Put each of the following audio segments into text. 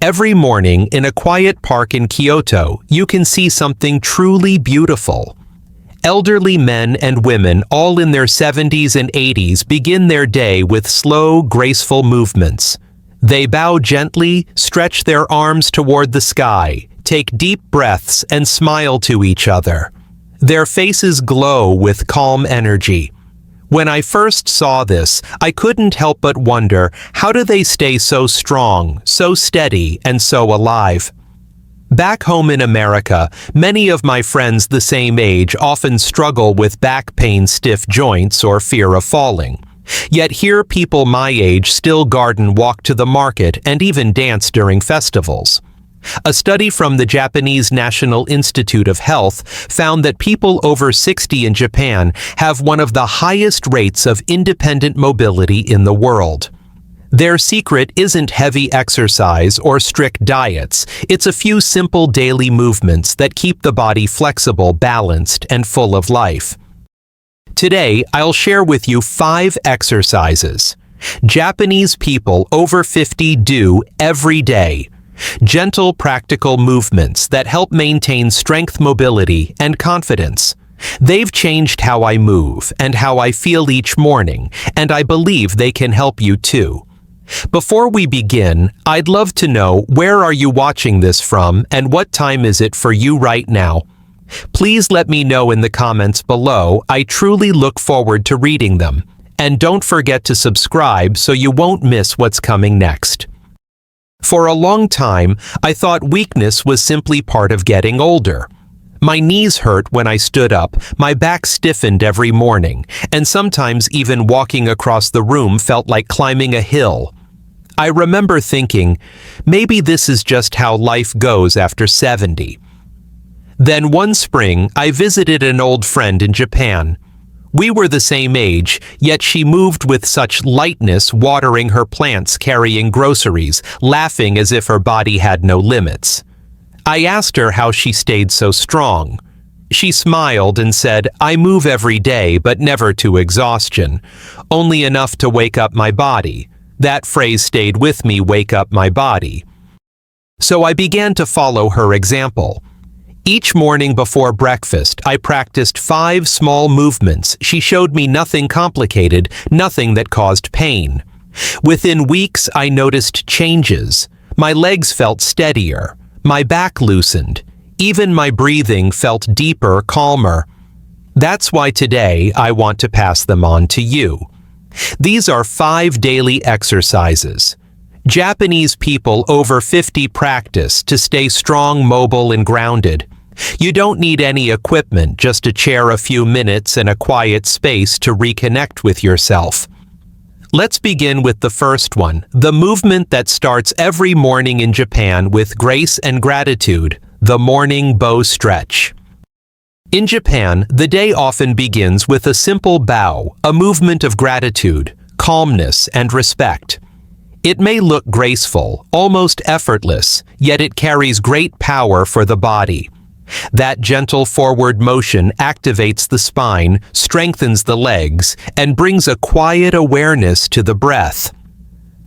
Every morning in a quiet park in Kyoto, you can see something truly beautiful. Elderly men and women, all in their 70s and 80s, begin their day with slow, graceful movements. They bow gently, stretch their arms toward the sky, take deep breaths, and smile to each other. Their faces glow with calm energy. When I first saw this, I couldn't help but wonder, how do they stay so strong, so steady, and so alive? Back home in America, many of my friends the same age often struggle with back pain, stiff joints, or fear of falling. Yet here people my age still garden, walk to the market, and even dance during festivals. A study from the Japanese National Institute of Health found that people over 60 in Japan have one of the highest rates of independent mobility in the world. Their secret isn't heavy exercise or strict diets, it's a few simple daily movements that keep the body flexible, balanced, and full of life. Today, I'll share with you 5 exercises Japanese people over 50 do every day. Gentle, practical movements that help maintain strength, mobility, and confidence. They've changed how I move and how I feel each morning, and I believe they can help you too. Before we begin, I'd love to know, where are you watching this from and what time is it for you right now? Please let me know in the comments below. I truly look forward to reading them. And don't forget to subscribe so you won't miss what's coming next. For a long time, I thought weakness was simply part of getting older. My knees hurt when I stood up, my back stiffened every morning, and sometimes even walking across the room felt like climbing a hill. I remember thinking, maybe this is just how life goes after 70. Then one spring, I visited an old friend in Japan. We were the same age, yet she moved with such lightness, watering her plants, carrying groceries, laughing as if her body had no limits. I asked her how she stayed so strong. She smiled and said, "I move every day, but never to exhaustion. Only enough to wake up my body." That phrase stayed with me, wake up my body. So I began to follow her example. Each morning before breakfast, I practiced 5 small movements. She showed me nothing complicated, nothing that caused pain. Within weeks, I noticed changes. My legs felt steadier. My back loosened. Even my breathing felt deeper, calmer. That's why today I want to pass them on to you. These are 5 daily exercises Japanese people over 50 practice to stay strong, mobile, and grounded. You don't need any equipment, just a chair, a few minutes, and a quiet space to reconnect with yourself. Let's begin with the first one, the movement that starts every morning in Japan with grace and gratitude, the morning bow stretch. In Japan, the day often begins with a simple bow, a movement of gratitude, calmness, and respect. It may look graceful, almost effortless, yet it carries great power for the body. That gentle forward motion activates the spine, strengthens the legs, and brings a quiet awareness to the breath.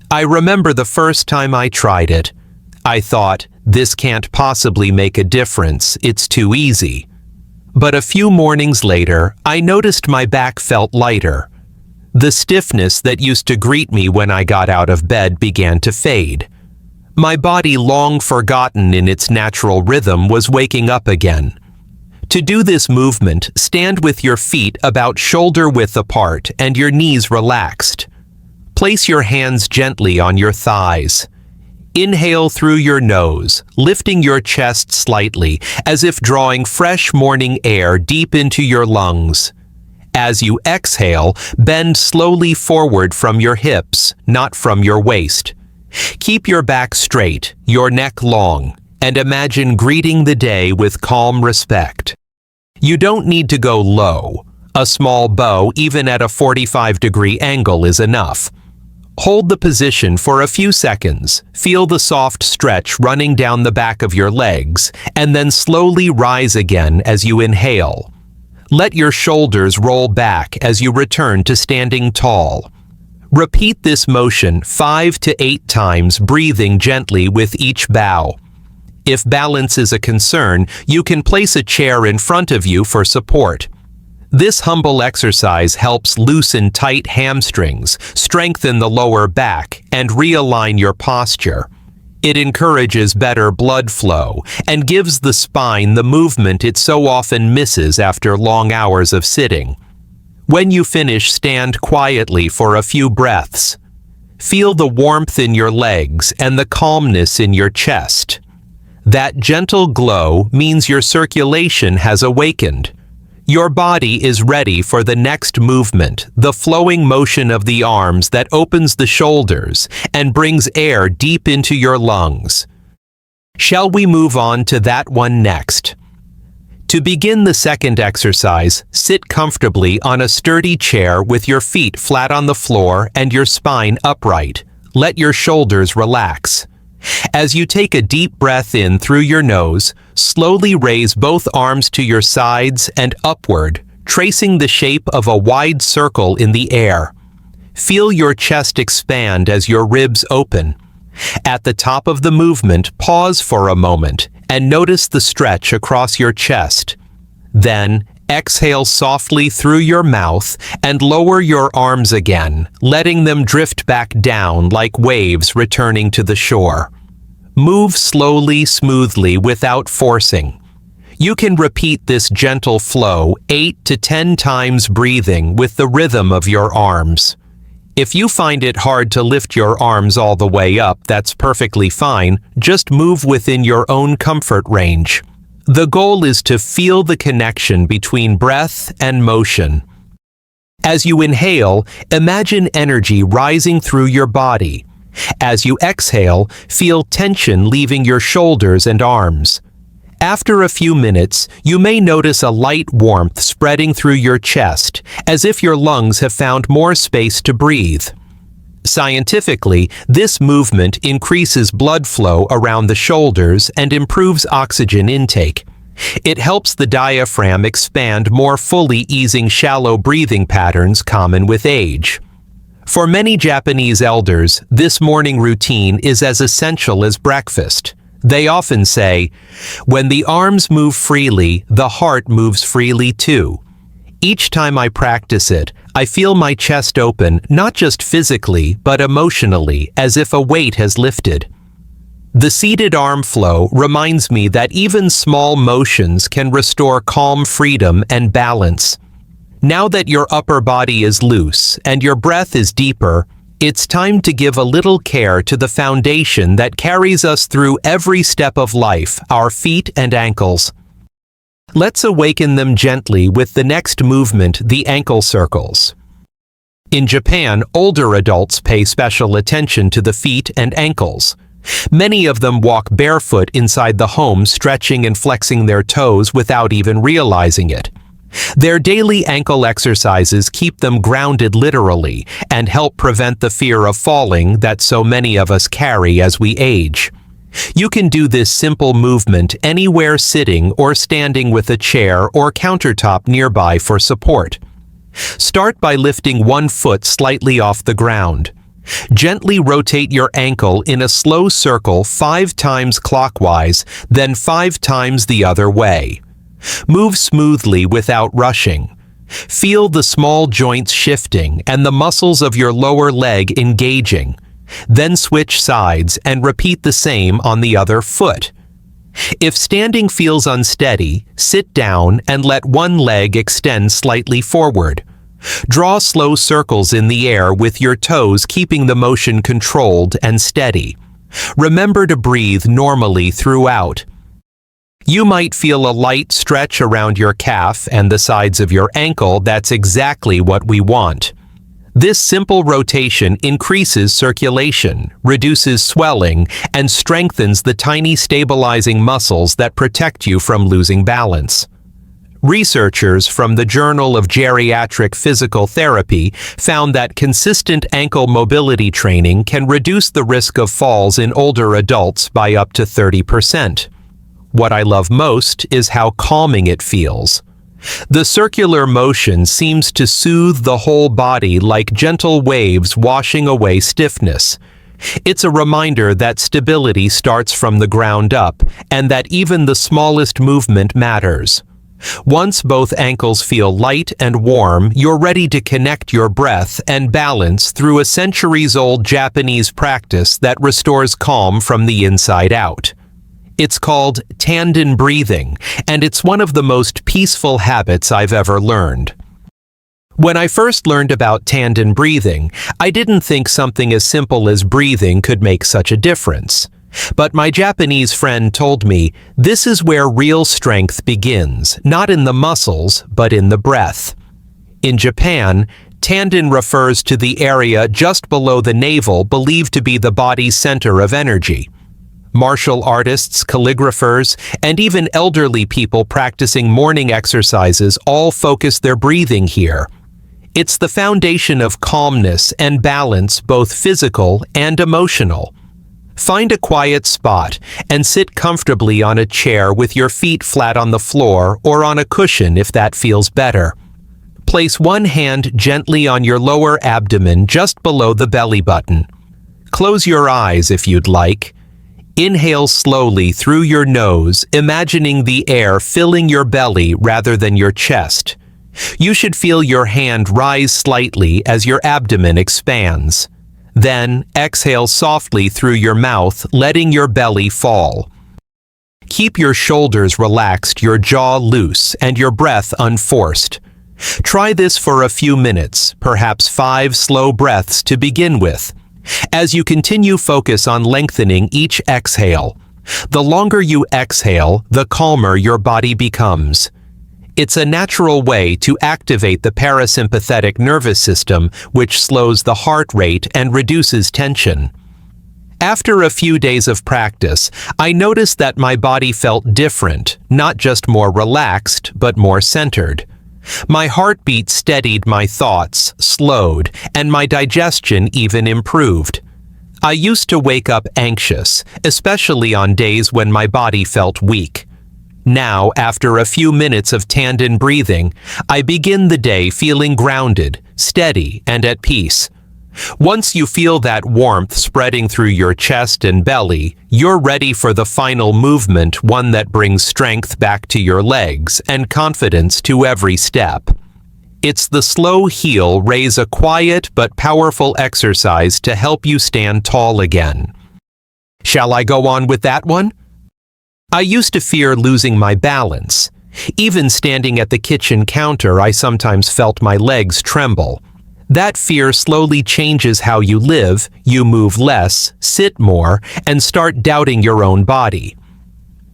I remember the first time I tried it. I thought, this can't possibly make a difference, it's too easy. But a few mornings later, I noticed my back felt lighter. The stiffness that used to greet me when I got out of bed began to fade. My body, long forgotten in its natural rhythm, was waking up again. To do this movement, stand with your feet about shoulder width apart and your knees relaxed. Place your hands gently on your thighs. Inhale through your nose, lifting your chest slightly, as if drawing fresh morning air deep into your lungs. As you exhale, bend slowly forward from your hips, not from your waist. Keep your back straight, your neck long, and imagine greeting the day with calm respect. You don't need to go low. A small bow, even at a 45-degree angle, is enough. Hold the position for a few seconds, feel the soft stretch running down the back of your legs, and then slowly rise again as you inhale. Let your shoulders roll back as you return to standing tall. Repeat this motion 5 to 8 times, breathing gently with each bow. If balance is a concern, you can place a chair in front of you for support. This humble exercise helps loosen tight hamstrings, strengthen the lower back, and realign your posture. It encourages better blood flow and gives the spine the movement it so often misses after long hours of sitting. When you finish, stand quietly for a few breaths. Feel the warmth in your legs and the calmness in your chest. That gentle glow means your circulation has awakened. Your body is ready for the next movement, the flowing motion of the arms that opens the shoulders and brings air deep into your lungs. Shall we move on to that one next? To begin the second exercise, sit comfortably on a sturdy chair with your feet flat on the floor and your spine upright. Let your shoulders relax. As you take a deep breath in through your nose, slowly raise both arms to your sides and upward, tracing the shape of a wide circle in the air. Feel your chest expand as your ribs open. At the top of the movement, pause for a moment and notice the stretch across your chest. Then, exhale softly through your mouth and lower your arms again, letting them drift back down like waves returning to the shore. Move slowly, smoothly, without forcing. You can repeat this gentle flow 8 to 10 times, breathing with the rhythm of your arms. If you find it hard to lift your arms all the way up, that's perfectly fine. Just move within your own comfort range. The goal is to feel the connection between breath and motion. As you inhale, imagine energy rising through your body. As you exhale, feel tension leaving your shoulders and arms. After a few minutes, you may notice a light warmth spreading through your chest, as if your lungs have found more space to breathe. Scientifically, this movement increases blood flow around the shoulders and improves oxygen intake. It helps the diaphragm expand more fully, easing shallow breathing patterns common with age. For many Japanese elders, this morning routine is as essential as breakfast. They often say, "When the arms move freely, the heart moves freely too." Each time I practice it, I feel my chest open, not just physically, but emotionally, as if a weight has lifted. The seated arm flow reminds me that even small motions can restore calm, freedom, and balance. Now that your upper body is loose and your breath is deeper, it's time to give a little care to the foundation that carries us through every step of life, our feet and ankles. Let's awaken them gently with the next movement, the ankle circles. In Japan, older adults pay special attention to the feet and ankles. Many of them walk barefoot inside the home, stretching and flexing their toes without even realizing it. Their daily ankle exercises keep them grounded literally and help prevent the fear of falling that so many of us carry as we age. You can do this simple movement anywhere, sitting or standing with a chair or countertop nearby for support. Start by lifting one foot slightly off the ground. Gently rotate your ankle in a slow circle 5 times clockwise, then 5 times the other way. Move smoothly without rushing. Feel the small joints shifting and the muscles of your lower leg engaging. Then switch sides and repeat the same on the other foot. If standing feels unsteady, sit down and let one leg extend slightly forward. Draw slow circles in the air with your toes, keeping the motion controlled and steady. Remember to breathe normally throughout. You might feel a light stretch around your calf and the sides of your ankle. That's exactly what we want. This simple rotation increases circulation, reduces swelling, and strengthens the tiny stabilizing muscles that protect you from losing balance. Researchers from the Journal of Geriatric Physical Therapy found that consistent ankle mobility training can reduce the risk of falls in older adults by up to 30%. What I love most is how calming it feels. The circular motion seems to soothe the whole body like gentle waves washing away stiffness. It's a reminder that stability starts from the ground up, and that even the smallest movement matters. Once both ankles feel light and warm, you're ready to connect your breath and balance through a centuries-old Japanese practice that restores calm from the inside out. It's called Tanden breathing, and it's one of the most peaceful habits I've ever learned. When I first learned about Tanden breathing, I didn't think something as simple as breathing could make such a difference. But my Japanese friend told me, this is where real strength begins, not in the muscles, but in the breath. In Japan, Tanden refers to the area just below the navel believed to be the body's center of energy. Martial artists, calligraphers, and even elderly people practicing morning exercises all focus their breathing here. It's the foundation of calmness and balance, both physical and emotional. Find a quiet spot and sit comfortably on a chair with your feet flat on the floor or on a cushion if that feels better. Place one hand gently on your lower abdomen just below the belly button. Close your eyes if you'd like. Inhale slowly through your nose, imagining the air filling your belly rather than your chest. You should feel your hand rise slightly as your abdomen expands. Then, exhale softly through your mouth, letting your belly fall. Keep your shoulders relaxed, your jaw loose, and your breath unforced. Try this for a few minutes, perhaps 5 slow breaths to begin with. As you continue, focus on lengthening each exhale. The longer you exhale, the calmer your body becomes. It's a natural way to activate the parasympathetic nervous system, which slows the heart rate and reduces tension. After a few days of practice, I noticed that my body felt different, not just more relaxed, but more centered. My heartbeat steadied, my thoughts slowed, and my digestion even improved. I used to wake up anxious, especially on days when my body felt weak. Now, after a few minutes of Tanden breathing, I begin the day feeling grounded, steady, and at peace. Once you feel that warmth spreading through your chest and belly, you're ready for the final movement, one that brings strength back to your legs and confidence to every step. It's the slow heel raise, a quiet but powerful exercise to help you stand tall again. Shall I go on with that one? I used to fear losing my balance. Even standing at the kitchen counter, I sometimes felt my legs tremble. That fear slowly changes how you live. You move less, sit more, and start doubting your own body.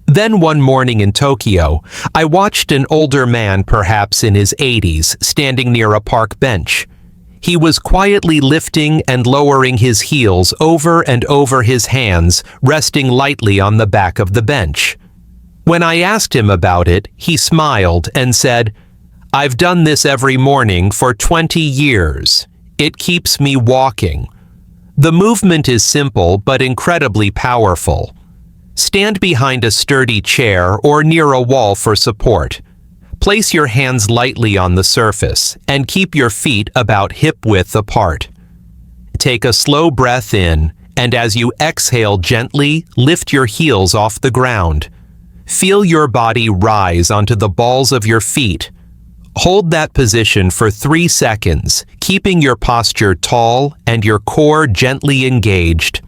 Then one morning in Tokyo, I watched an older man, perhaps in his 80s, standing near a park bench. He was quietly lifting and lowering his heels over and over his hands, resting lightly on the back of the bench. When I asked him about it, he smiled and said, "I've done this every morning for 20 years. It keeps me walking." The movement is simple but incredibly powerful. Stand behind a sturdy chair or near a wall for support. Place your hands lightly on the surface and keep your feet about hip-width apart. Take a slow breath in, and as you exhale gently, lift your heels off the ground. Feel your body rise onto the balls of your feet. Hold that position for 3 seconds, keeping your posture tall and your core gently engaged.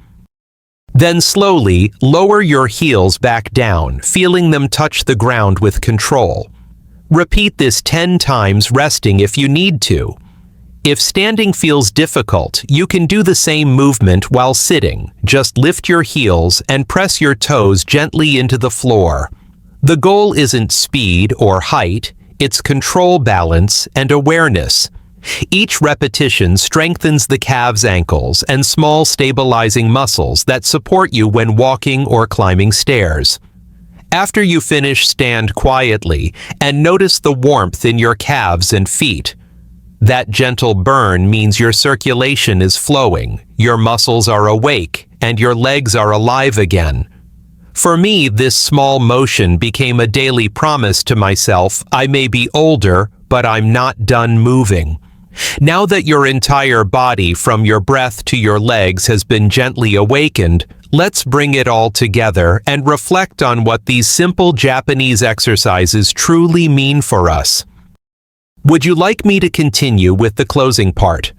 Then slowly lower your heels back down, feeling them touch the ground with control. Repeat this 10 times, resting if you need to. If standing feels difficult, you can do the same movement while sitting. Just lift your heels and press your toes gently into the floor. The goal isn't speed or height, it's control, balance, and awareness. Each repetition strengthens the calves, ankles, and small stabilizing muscles that support you when walking or climbing stairs. After you finish, stand quietly and notice the warmth in your calves and feet. That gentle burn means your circulation is flowing, your muscles are awake, and your legs are alive again. For me, this small motion became a daily promise to myself. I may be older, but I'm not done moving. Now that your entire body, from your breath to your legs, has been gently awakened, let's bring it all together and reflect on what these simple Japanese exercises truly mean for us. Would you like me to continue with the closing part?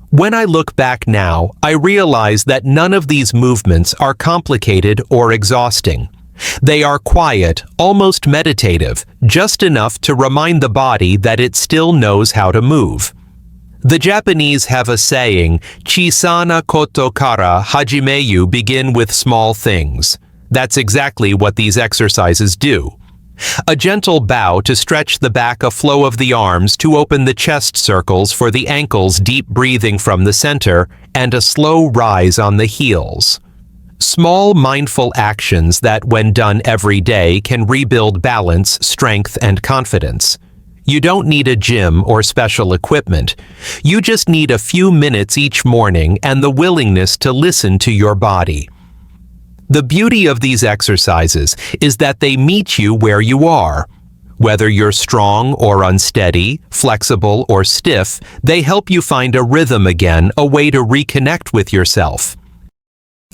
When I look back now, I realize that none of these movements are complicated or exhausting. They are quiet, almost meditative, just enough to remind the body that it still knows how to move. The Japanese have a saying, "Chisana koto kara hajimeyu," begin with small things. That's exactly what these exercises do. A gentle bow to stretch the back, a flow of the arms to open the chest circles for the ankles, deep breathing from the center, and a slow rise on the heels. Small mindful actions that, when done every day, can rebuild balance, strength, and confidence. You don't need a gym or special equipment. You just need a few minutes each morning and the willingness to listen to your body. The beauty of these exercises is that they meet you where you are. Whether you're strong or unsteady, flexible or stiff, they help you find a rhythm again, a way to reconnect with yourself.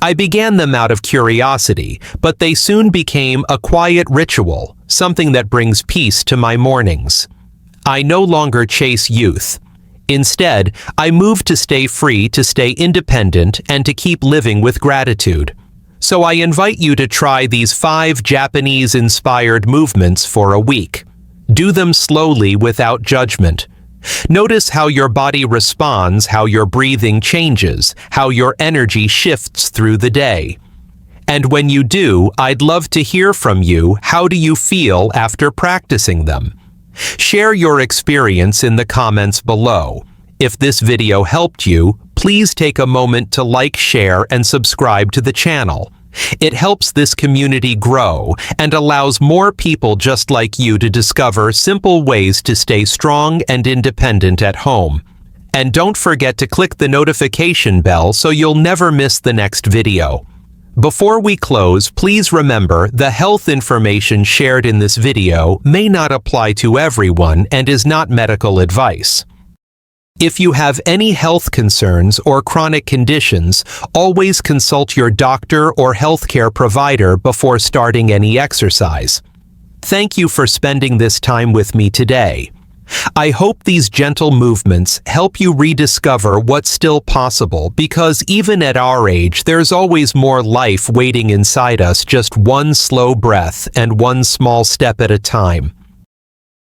I began them out of curiosity, but they soon became a quiet ritual, something that brings peace to my mornings. I no longer chase youth. Instead, I move to stay free, to stay independent, and to keep living with gratitude. So I invite you to try these 5 Japanese-inspired movements for a week. Do them slowly without judgment. Notice how your body responds, how your breathing changes, how your energy shifts through the day. And when you do, I'd love to hear from you. How do you feel after practicing them? Share your experience in the comments below. If this video helped you, please take a moment to like, share, and subscribe to the channel. It helps this community grow and allows more people just like you to discover simple ways to stay strong and independent at home. And don't forget to click the notification bell so you'll never miss the next video. Before we close, please remember the health information shared in this video may not apply to everyone and is not medical advice. If you have any health concerns or chronic conditions, always consult your doctor or healthcare provider before starting any exercise. Thank you for spending this time with me today. I hope these gentle movements help you rediscover what's still possible, because even at our age, there's always more life waiting inside us, just one slow breath and one small step at a time.